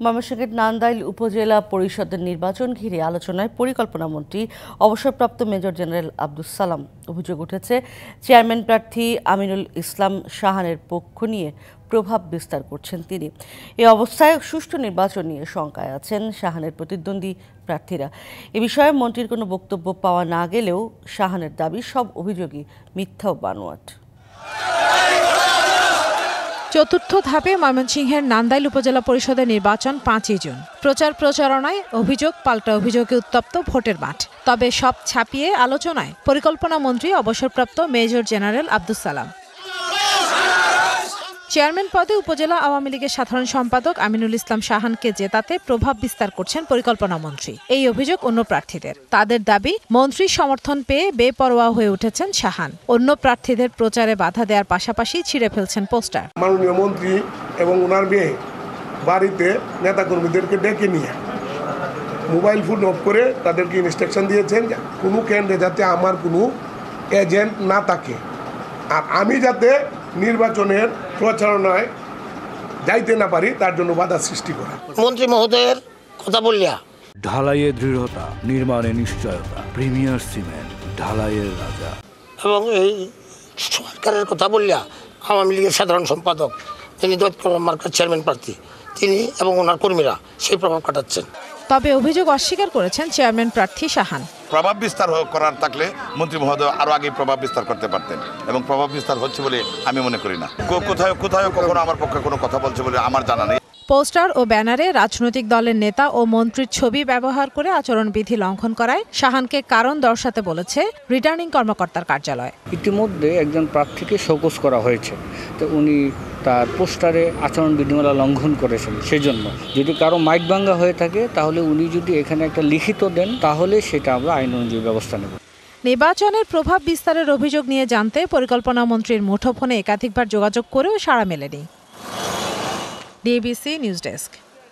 ময়মনসিংহের নান্দাইল উপজেলা পরিষদের নির্বাচন ঘিরে আলোচনায় পরিকল্পনামন্ত্রী অবসরপ্রাপ্ত মেজর জেনারেল আব্দুস সালাম। অভিযোগ উঠেছে চেয়ারম্যান প্রার্থী আমিনুল ইসলাম শাহানের পক্ষ নিয়ে প্রভাব বিস্তার করছেন তিনি। এই অবস্থায় সুষ্ঠু নির্বাচন নিয়ে শঙ্কায় আছেন শাহানের প্রতিদ্বন্দ্বী প্রার্থীরা। এ বিষয়ে মন্ত্রীর কোনো বক্তব্য পাওয়া না গেলেও শাহানের দাবি সব অভিযোগই মিথ্যা ও বানোয়াট। চতুর্থ ধাপে ময়মনসিংহের নান্দাইল উপজেলা পরিষদের নির্বাচন 5ই জুন। প্রচারণায় অভিযোগ পাল্টা অভিযোগে উত্তপ্ত ভোটের মাঠ। তবে সব ছাপিয়ে আলোচনায় পরিকল্পনা মন্ত্রী অবসরপ্রাপ্ত major general Abdus Salam. Chairman পদে উপজেলা আওয়ামী লীগের সাধারণ সম্পাদক আমিনুল ইসলাম শাহানকে জেতাতে প্রভাব বিস্তার করছেন পরিকল্পনা মন্ত্রী। এই অভিযোগ অন্য প্রার্থীদের। তাদের দাবি, মন্ত্রীর সমর্থন পেয়ে বেপরোয়া হয়ে উঠেছেন শাহান। অন্য প্রার্থীদের প্রচারে বাধা দেওয়ার পাশাপাশি ছিঁড়ে ফেলছেন পোস্টার। মাননীয় মন্ত্রী এবং ওনার মেয়ে বাড়িতে নেতাকর্মীদেরকে ডেকে নিয়ে মোবাইল ফোন অফ করে তাদেরকে ইনস্ট্রাকশন দিয়েছেন কোনো কেন্দ্রে যাতে আমার কোনো এজেন্ট না থাকে, আর আমি যাতে নির্বাচনের প্রচারণায় যাইতে না পারি তার জন্য বাধা সৃষ্টি করা। মন্ত্রী মহোদয়ের কথা বললিয়া ঢালাইয়ের দৃঢ়তা, নির্মাণে নিশ্চয়তা, প্রিমিয়ার সিমেন্ট, ঢালাইয়ের রাজা। এবং এই সরকারের কথা বললিয়া আওয়ামী লীগের সাধারণ সম্পাদক যিনি মার্কার চেয়ারম্যান প্রার্থী তিনি এবং ওনার কর্মীরা সেই প্রভাব কাটাচ্ছেন। তবে অভিযোগ অস্বীকার করেছেন চেয়ারম্যান প্রার্থী শাহান। প্রভাব বিস্তার করার থাকলে মন্ত্রী মহোদয় আরো আগে প্রভাব বিস্তার করতে পারতেন এবং প্রভাব বিস্তার হচ্ছে বলে আমি মনে করি না। কোথায় কখনো আমার পক্ষে কোনো কথা বলছে বলে আমার জানা নেই। পোস্টার ও ব্যানারে রাজনৈতিক দলের নেতা ও মন্ত্রীর ছবি ব্যবহার করে আচরণবিধি লঙ্ঘন করায় শাহানকে কারণ দর্শাতে বলেছে রিটার্নিং কর্মকর্তার কার্যালয়। ইতিমধ্যে একজন প্রার্থীকে শোকজ করা হয়েছে, তো উনি তার পোস্টারে আচরণ বিধিমালা লঙ্ঘন করেছেন। সেজন্য যদি কারো মাইক ভাঙ্গা হয়ে থাকে তাহলে উনি যদি এখানে একটা লিখিত দেন তাহলে সেটা আমরা আইন অনুযায়ী ব্যবস্থা নেব। নির্বাচনের প্রভাব বিস্তারের অভিযোগ নিয়ে জানতে পরিকল্পনা মন্ত্রীর মুঠোফোনে একাধিকবার যোগাযোগ করেও সাড়া মেলেনি। DBC news desk.